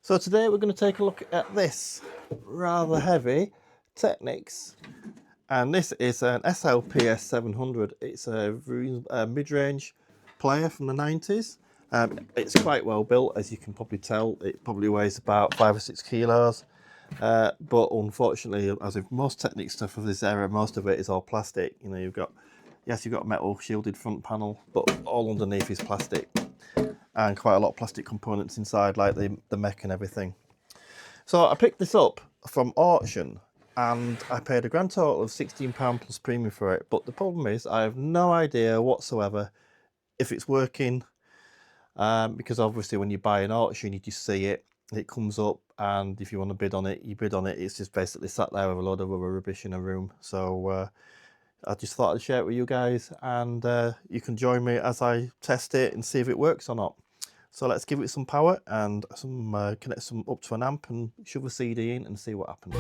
So today we're going to take a look at this rather heavy Technics, and this is an SL-PS700. It's a mid-range player from the 90s. It's quite well built, as you can probably tell. It probably weighs about 5 or 6 kilos, but unfortunately, as with most Technics stuff of this era, most of it is all plastic. You know, you've got a metal shielded front panel, but all underneath is plastic, and quite a lot of plastic components inside, like the mech and everything. So I picked this up from auction, and I paid a grand total of £16 plus premium for it. But the problem is I have no idea whatsoever if it's working, because obviously when you buy an auction, you just see it, it comes up, and if you want to bid on it, you bid on it. It's just basically sat there with a load of other rubbish in a room. So I just thought I'd share it with you guys, and you can join me as I test it and see if it works or not. So let's give it some power and connect some up to an amp and shove a CD in and see what happens.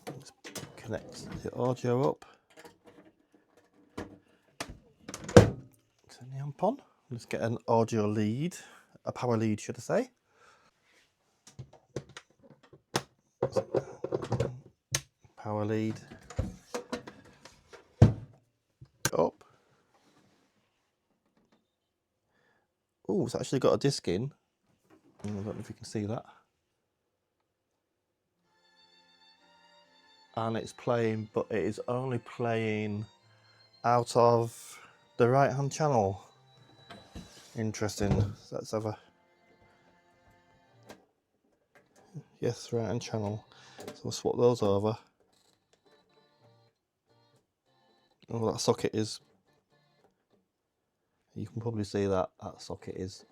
Let's connect the audio up. Turn the amp on. Let's get an audio lead, a power lead should I say. Power lead up. Oh, it's actually got a disc in. I don't know if you can see that. And it's playing, but it is only playing out of the right hand channel. Interesting. So let's have a yes, right hand channel. So we'll swap those over. Oh, that socket is, you can probably see that socket is.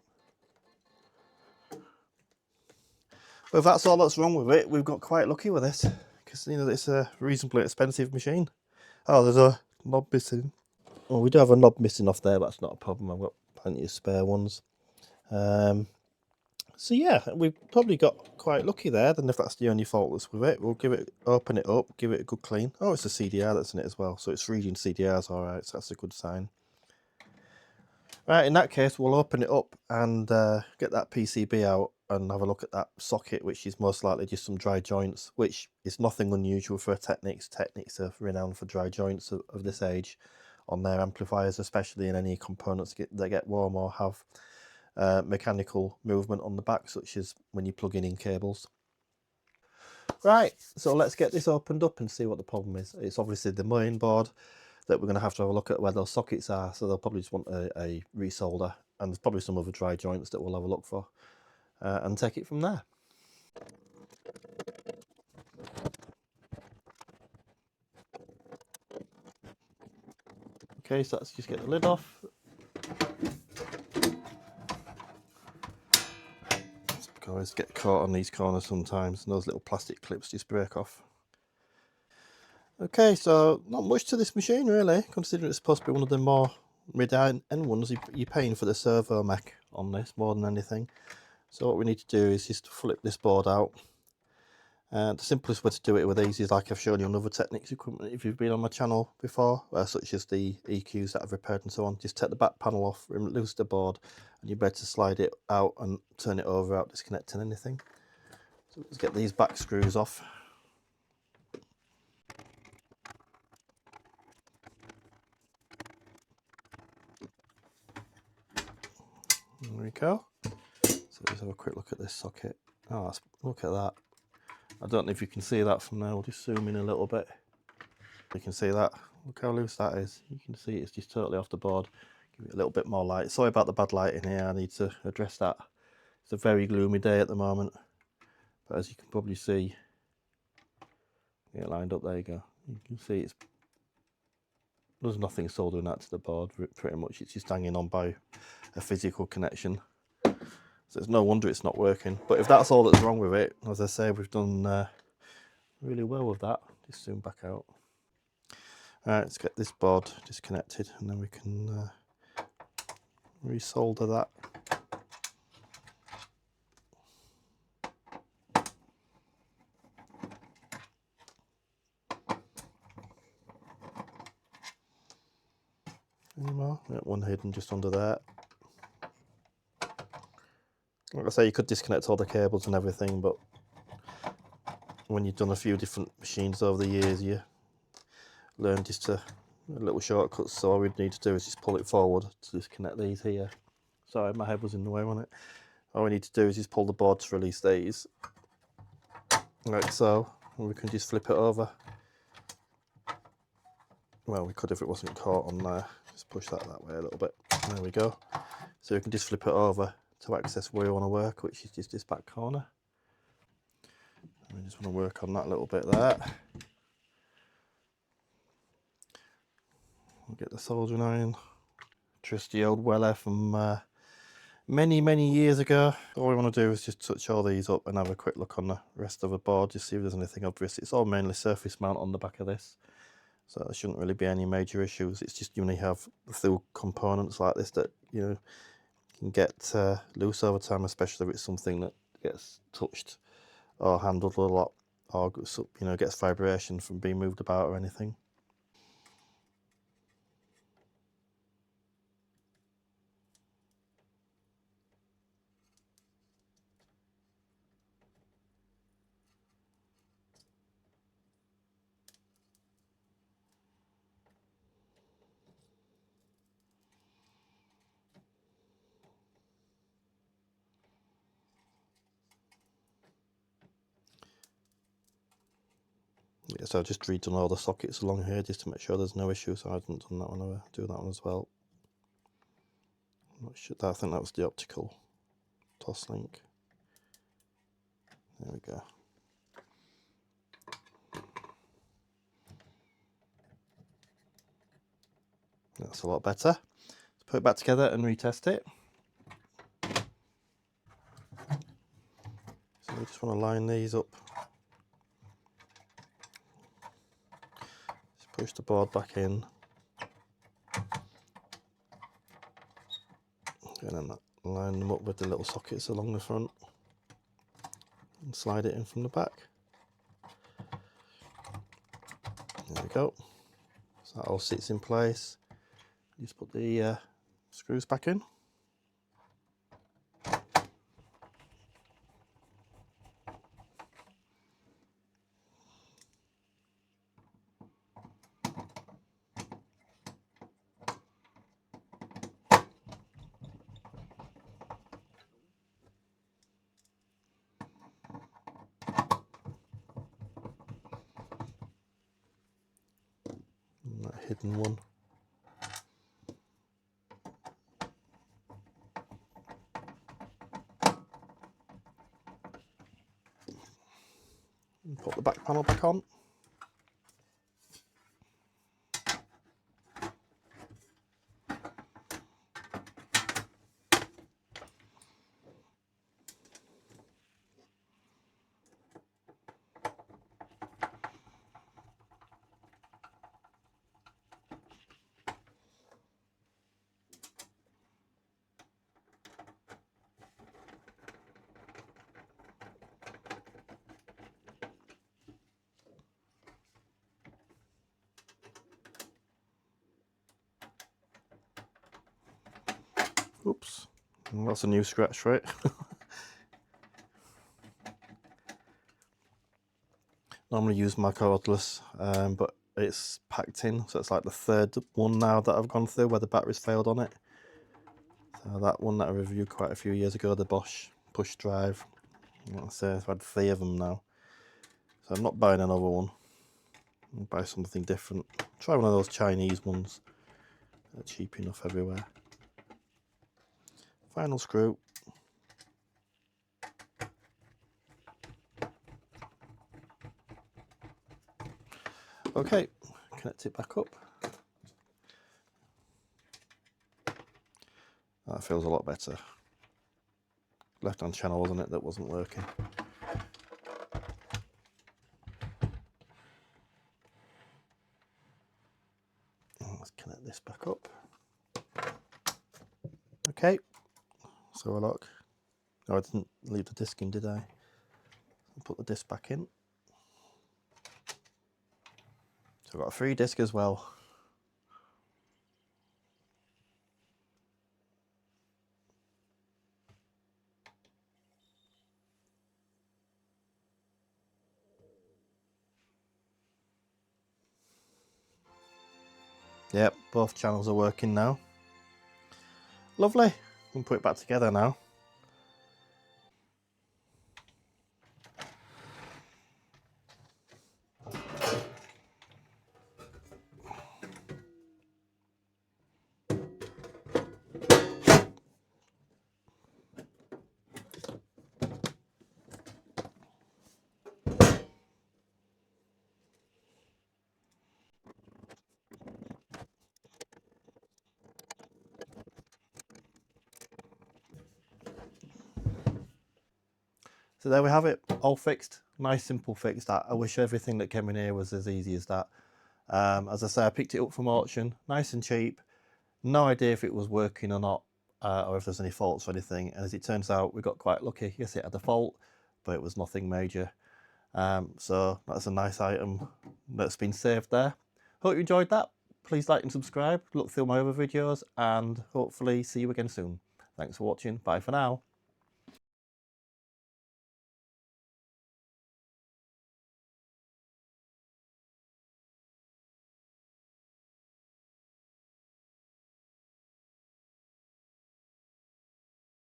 But if that's all that's wrong with it, we've got quite lucky with this, because you know it's a reasonably expensive machine. Oh, there's a knob missing. Well, we do have a knob missing off there, but that's not a problem. I've got plenty of spare ones. So yeah, we've probably got quite lucky there. Then if that's the only fault that's with it, we'll open it up, give it a good clean. Oh, it's a CDR that's in it as well, so it's reading CDRs all right, so that's a good sign. Right, in that case, we'll open it up and get that PCB out and have a look at that socket, which is most likely just some dry joints, which is nothing unusual for a Technics. Technics are renowned for dry joints of this age on their amplifiers, especially in any components that get warm or have mechanical movement on the back, such as when you're plugging in cables. Right, so let's get this opened up and see what the problem is. It's obviously the main board that we're going to have a look at where those sockets are, so they'll probably just want a resolder, and there's probably some other dry joints that we'll have a look for, and take it from there. Okay, so let's just get the lid off. I always get caught on these corners sometimes, and those little plastic clips just break off. Okay, so not much to this machine really, considering it's supposed to be one of the more mid-end ones. You're paying for the servo mech on this more than anything. So what we need to do is just flip this board out. The simplest way to do it with these is like I've shown you on other Technics equipment if you've been on my channel before, such as the EQs that I've repaired and so on. Just take the back panel off, loose the board, and you're better to slide it out and turn it over without disconnecting anything. So let's get these back screws off. There we go. So let's have a quick look at this socket. Oh, look at that. I don't know if you can see that from there. We'll just zoom in a little bit. You can see that. Look how loose that is. You can see it's just totally off the board. Give it a little bit more light. Sorry about the bad light in here. I need to address that. It's a very gloomy day at the moment. But as you can probably see, get it lined up. There you go. You can see there's nothing soldering that to the board. Pretty much it's just hanging on by a physical connection. So it's no wonder it's not working. But if that's all that's wrong with it, as I say, we've done really well with that. Just zoom back out. Alright, let's get this board disconnected and then we can resolder that. anymore. One hidden just under there. Like I say, you could disconnect all the cables and everything, but when you've done a few different machines over the years, you learn just a little shortcuts. So all we need to do is just pull it forward to disconnect these here. Sorry, my head was in the way, wasn't it? All we need to do is just pull the board to release these, like so, and we can just flip it over. Well, we could if it wasn't caught on there. Just push that way a little bit. There we go. So we can just flip it over to access where we want to work, which is just this back corner. And we just want to work on that little bit there. We'll get the soldering iron. Trusty old Weller from many years ago. All we want to do is just touch all these up and have a quick look on the rest of the board, just see if there's anything obvious. It's all mainly surface mount on the back of this, so there shouldn't really be any major issues. It's just you only have through components like this that can get loose over time, especially if it's something that gets touched or handled a lot, or gets vibration from being moved about or anything. Yeah, so I've just redone all the sockets along here just to make sure there's no issues. So I hadn't done that one, I'll do that one as well. I think that was the optical toss link. There we go. That's a lot better. Let's put it back together and retest it. So we just want to line these up. Just push the board back in. And then line them up with the little sockets along the front. And slide it in from the back. There we go. So that all sits in place. Just put the screws back in. And that hidden one. And put the back panel back on. Oops, that's a new scratch, right? Normally use my cordless, but it's packed in, so it's like the third one now that I've gone through where the battery's failed on it. So that one that I reviewed quite a few years ago, the Bosch push drive, like I say, I've had 3 of them now. So I'm not buying another one. I'll buy something different. Try one of those Chinese ones. They're cheap enough everywhere. Final screw. Okay, connect it back up. That feels a lot better. Left hand channel, wasn't it, that wasn't working. Let's connect this back up. Okay, so look. Oh, I didn't leave the disc in, did I? I'll put the disc back in. So I've got a free disc as well. Yep, both channels are working now. Lovely. We can put it back together now. So there we have it, all fixed. Nice simple fix that. I wish everything that came in here was as easy as that. As I say, I picked it up from auction, nice and cheap. No idea if it was working or not, or if there's any faults or anything. And as it turns out, we got quite lucky. Yes, it had a fault, but it was nothing major. So that's a nice item that's been saved there. Hope you enjoyed that. Please like and subscribe, look through my other videos, and hopefully see you again soon. Thanks for watching. Bye for now.